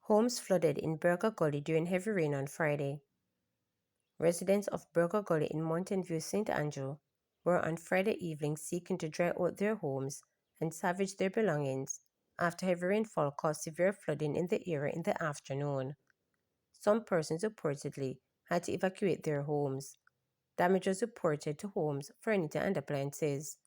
Homes flooded in Burgali during heavy rain on Friday. Residents of Burgali in Mountain View, St. Andrew, were on Friday evening seeking to dry out their homes and salvage their belongings after heavy rainfall caused severe flooding in the area in the afternoon. Some persons reportedly had to evacuate their homes. Damage was reported to homes, furniture, and appliances.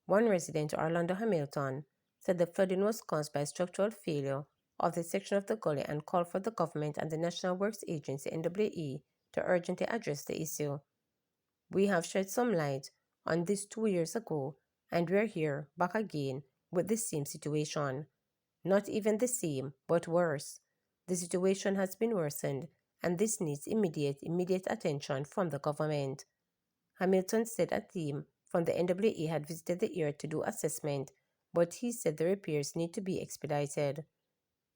One resident, Orlando Hamilton, said the flooding was caused by structural failure of the section of the gully and called for the government and the National Works Agency (NWA) to urgently address the issue. "We have shed some light on this 2 years ago, and we're here, back again, with the same situation. Not even the same, but worse. The situation has been worsened, and this needs immediate attention from the government." Hamilton said a team from the NWA had visited the area to do assessment, but he said the repairs need to be expedited.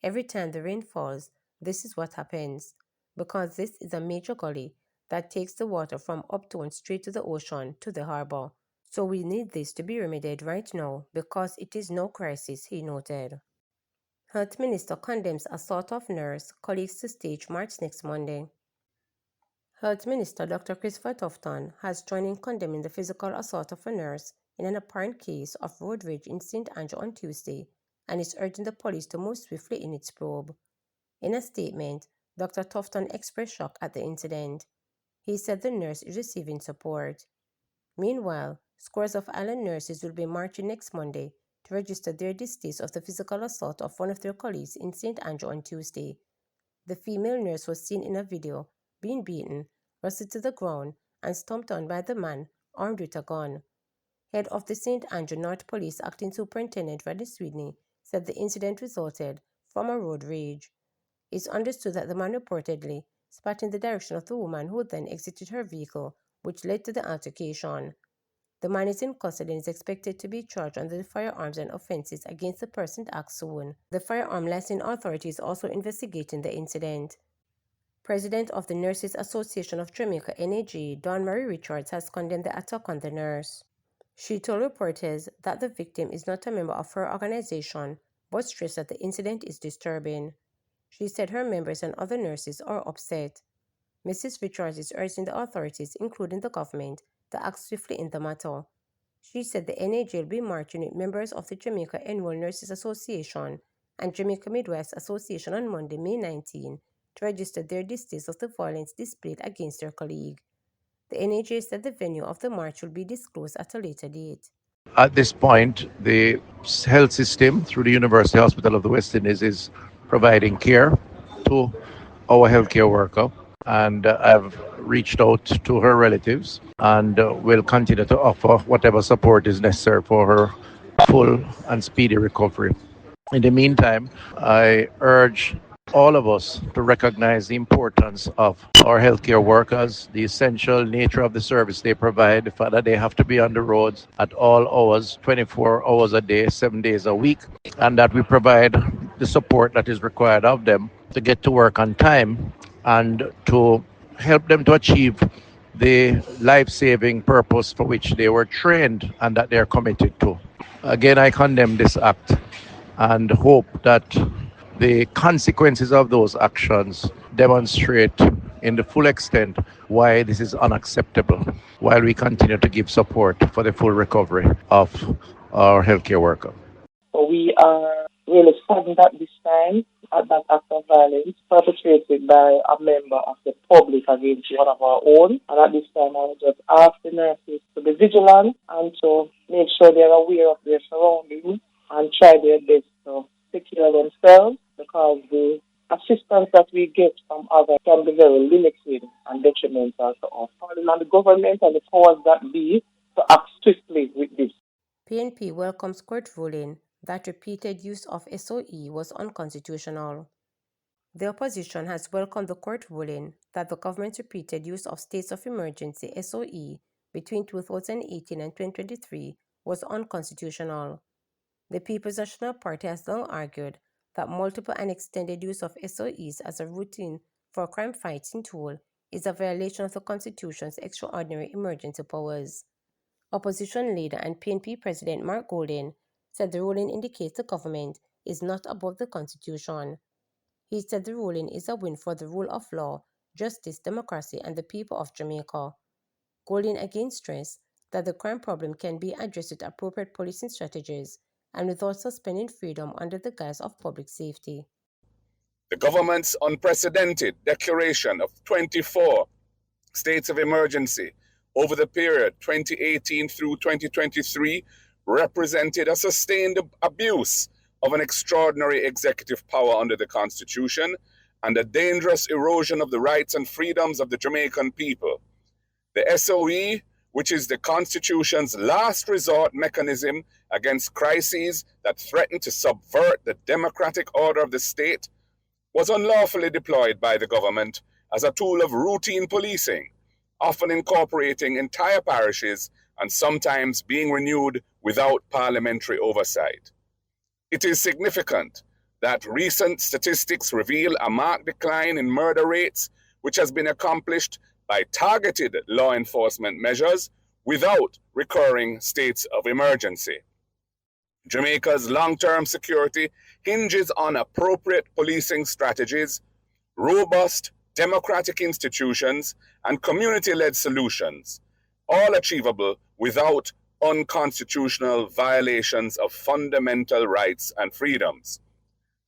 "Every time the rain falls, this is what happens, because this is a major gully that takes the water from uptown straight to the ocean, to the harbor. So we need this to be remedied right now because it is no crisis," he noted. Health Minister condemns assault of nurse, colleagues to stage march next Monday. Health Minister Dr. Christopher Tufton has joined in condemning the physical assault of a nurse in an apparent case of road rage in St. Andrew on Tuesday and is urging the police to move swiftly in its probe. In a statement, Dr. Tufton expressed shock at the incident. He said the nurse is receiving support. Meanwhile, scores of island nurses will be marching next Monday to register their distaste of the physical assault of one of their colleagues in St. Andrew on Tuesday. The female nurse was seen in a video being beaten, wrestled to the ground, and stomped on by the man armed with a gun. Head of the St. Andrew North Police Acting Superintendent Rodney Sweeney said the incident resulted from a road rage. It's understood that the man reportedly spat in the direction of the woman, who then exited her vehicle, which led to the altercation. The man is in custody and is expected to be charged under the firearms and offenses against the person act soon. The Firearm Licensing Authority is also investigating the incident. President of the Nurses Association of Jamaica (NAJ), Dawn Marie Richards, has condemned the attack on the nurse. She told reporters that the victim is not a member of her organization, but stressed that the incident is disturbing. She said her members and other nurses are upset. Mrs. Richards is urging the authorities, including the government, to act swiftly in the matter. She said the NAJ will be marching with members of the Jamaica Annual Nurses Association and Jamaica Midwives Association on Monday, May 19, to register their distaste of the violence displayed against their colleague. The NAJ said the venue of the march will be disclosed at a later date. At this point, the health system through the University Hospital of the West Indies is providing care to our healthcare worker, and I've reached out to her relatives and will continue to offer whatever support is necessary for her full and speedy recovery. In the meantime, I urge all of us to recognize the importance of our healthcare workers, the essential nature of the service they provide, the fact that they have to be on the roads at all hours, 24 hours a day, 7 days a week, and that we provide the support that is required of them to get to work on time and to help them to achieve the life-saving purpose for which they were trained and that they are committed to. Again, I condemn this act and hope that the consequences of those actions demonstrate in the full extent why this is unacceptable, while we continue to give support for the full recovery of our healthcare worker. So we are really saddened at this time at that act of violence perpetrated by a member of the public against one of our own. And at this time, I would just ask the nurses to be vigilant and to make sure they're aware of their surroundings and try their best to secure themselves, because the assistance that we get from others can be very limited and detrimental to us. Calling on the government and the powers that be to act swiftly with this. PNP welcomes court ruling that repeated use of SOE was unconstitutional. The opposition has welcomed the court ruling that the government's repeated use of states of emergency (SOE) between 2018 and 2023 was unconstitutional. The People's National Party has long argued that multiple and extended use of SOEs as a routine for crime fighting tool is a violation of the Constitution's extraordinary emergency powers. Opposition leader and PNP President Mark Golding said the ruling indicates the government is not above the Constitution. He said the ruling is a win for the rule of law, justice, democracy, and the people of Jamaica. Golding again stressed that the crime problem can be addressed with appropriate policing strategies and without suspending freedom under the guise of public safety. The government's unprecedented declaration of 24 states of emergency over the period 2018 through 2023 represented a sustained abuse of an extraordinary executive power under the Constitution and a dangerous erosion of the rights and freedoms of the Jamaican people. The SOE, which is the Constitution's last resort mechanism against crises that threaten to subvert the democratic order of the state, was unlawfully deployed by the government as a tool of routine policing, often incorporating entire parishes and sometimes being renewed without parliamentary oversight. It is significant that recent statistics reveal a marked decline in murder rates, which has been accomplished by targeted law enforcement measures without recurring states of emergency. Jamaica's long-term security hinges on appropriate policing strategies, robust democratic institutions, and community-led solutions, all achievable without unconstitutional violations of fundamental rights and freedoms.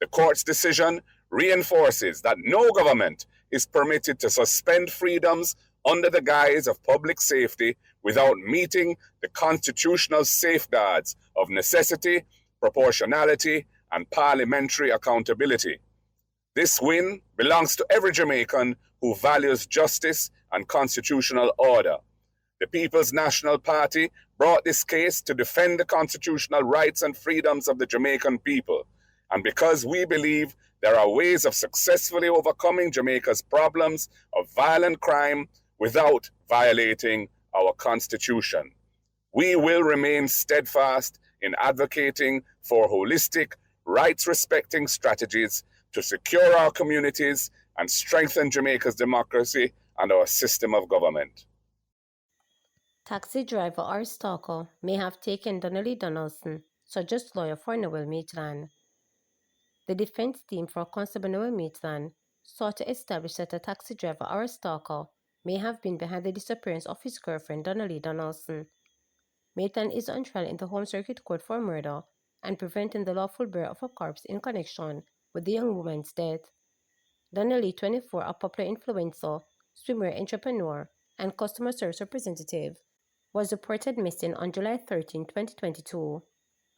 The court's decision reinforces that no government is permitted to suspend freedoms under the guise of public safety without meeting the constitutional safeguards of necessity, proportionality, and parliamentary accountability. This win belongs to every Jamaican who values justice and constitutional order. The People's National Party brought this case to defend the constitutional rights and freedoms of the Jamaican people. And because we believe there are ways of successfully overcoming Jamaica's problems of violent crime without violating our Constitution, we will remain steadfast in advocating for holistic, rights-respecting strategies to secure our communities and strengthen Jamaica's democracy and our system of government. Taxi driver or stalker may have taken Donnelly Donaldson, suggests lawyer for Noel Maitland. The defense team for Constable Noel Maitland sought to establish that a taxi driver or a stalker may have been behind the disappearance of his girlfriend Donnelly Donaldson. Maitland is on trial in the Home Circuit Court for murder and preventing the lawful burial of a corpse in connection with the young woman's death. Donnelly, 24, a popular influencer, swimwear entrepreneur, and customer service representative, was reported missing on July 13, 2022.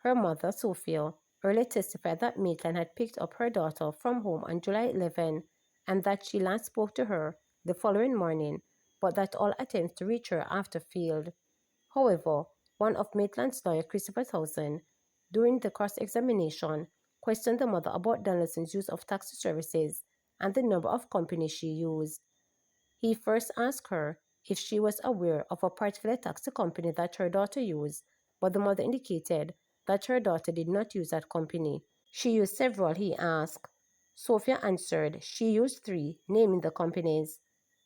Her mother, Sophia, earlier testified that Maitland had picked up her daughter from home on July 11 and that she last spoke to her the following morning, but that all attempts to reach her after failed. However, one of Maitland's lawyer, Christopher Towson, during the cross-examination, questioned the mother about Donaldson's use of taxi services and the number of companies she used. He first asked her if she was aware of a particular taxi company that her daughter used, but the mother indicated that her daughter did not use that company. She used several, he asked. Sophia answered she used 3, naming the companies.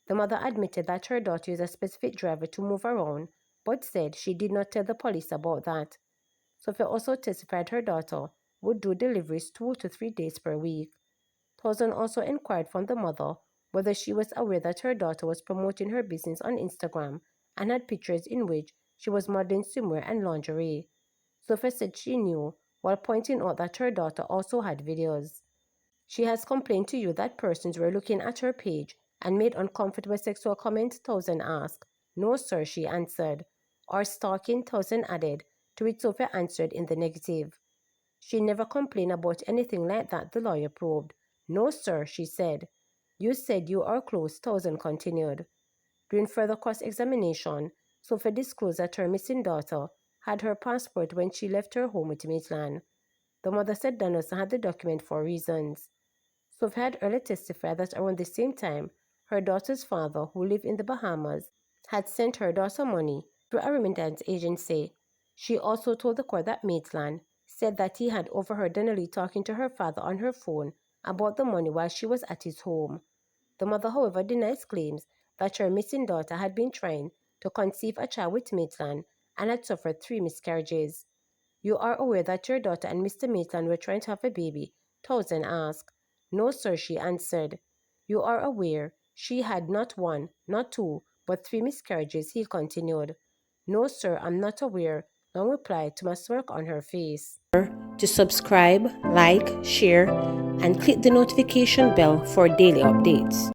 The mother admitted that her daughter used a specific driver to move around, but said she did not tell the police about that. Sophia also testified her daughter would do deliveries 2 to 3 days per week. Towson also inquired from the mother whether she was aware that her daughter was promoting her business on Instagram and had pictures in which she was modeling swimwear and lingerie. Sophia said she knew, while pointing out that her daughter also had videos. She has complained to you that persons were looking at her page and made uncomfortable sexual comments, Towson asked. No, sir, she answered. Or stalking, Towson added, to which Sophia answered in the negative. She never complained about anything like that, the lawyer probed. No, sir, she said. You said you are close, Towson continued. During further cross-examination, Sophia disclosed that her missing daughter had her passport when she left her home with Maitland. The mother said Donaldson had the document for reasons. Sophia had earlier testified that around the same time, her daughter's father, who lived in the Bahamas, had sent her daughter money through a remittance agency. She also told the court that Maitland said that he had overheard Donnelly talking to her father on her phone about the money while she was at his home. The mother, however, denies claims that your missing daughter had been trying to conceive a child with Maitland and had suffered 3 miscarriages. You are aware that your daughter and Mr. Maitland were trying to have a baby? Townsend asked. No, sir, she answered. You are aware she had not 1, not 2, but 3 miscarriages, he continued. No, sir, I'm not aware, Long replied to a smirk on her face. To subscribe, like, share, and click the notification bell for daily updates.